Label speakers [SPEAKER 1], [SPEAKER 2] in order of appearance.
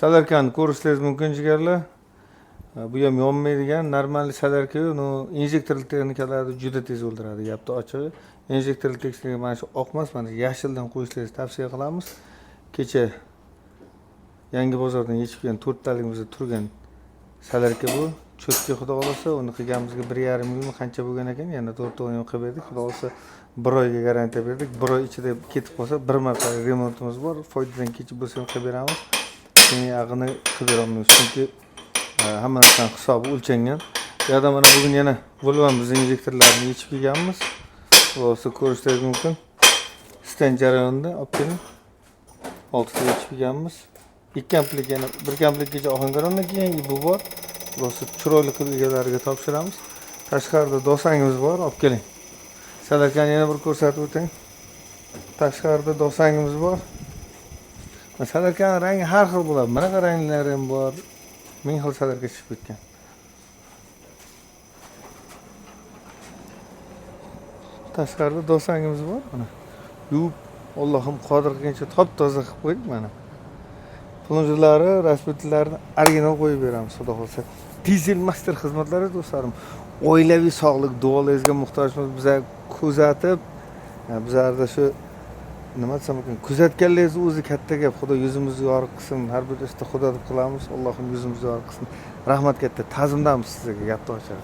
[SPEAKER 1] Salarkani ko'rishingiz mumkin jigarlar. Bu ham yonmaydigan normal salarka, injektorli texnikalarni juda tez o'ldiradi. Gapni ochig'i, injektorli texnika mana shu oqmas, mana yashildan qo'yishingizni tavsiya qilamiz. Kecha Yangi bozordan yechib kelgan 4 taligimizda turgan salarka bu. Cho'tga xudo xolasa, uni qilganimizga 1,5 yil qancha bo'lgan ekan, yana 4 oy qilib berdik. Xudo xolasa 1 oyga garantiya berdik. 1 oy ichida ketib qolsa, bir marta remontimiz bor. Foydadan kechib bo'lsa ham qilib beramiz. Keyin yag'ini qilib beramiz. Chunki hamma narsa hisobi o'lchangan. Bu yerda mana bugun yana Volvo'mizning injektorlarini yechib kelganmiz. Xudo xolasa ko'rishingiz mumkin. Stent jarayonida olib keling. 6 ta yechib kelganmiz. 2 komplet yana 1 kompletgacha ohangarondan keyin bu bor. Rosa chiroyli qilib egalariga topshiramiz. Tashqarida dosangimiz bor, olib keling. Salarkani yana bir ko'rsatib o'ting. Tashqarida dosangimiz bor. Salarkani rangi har xil bo'ladi. Bunaqa ranglari ham bor. Ming xil salarka chiqib ketgan. Tashqarida dosangimiz bor. Mana yuvib, Allohim qodir qilgancha top-toza qilib qo'ydik mana. Plunjerlari, rasputinlarni original qo'yib beramiz, xudo xolasa. Dizel master xizmatlari do'stlarim. Oilaviy sog'lik duolaringizga muhtojmiz. Bizlar kuzatib, bizlarda shu nima desam ekan, kuzatganligingiz o'zi katta gap. Xudo yuzimizni yorug' qilsin. Har bir ishda Xudo deb qilamiz. Allohim yuzimizni yorug' qilsin. Rahmat katta. Ta'zimdamiz sizga, gapni ochadi.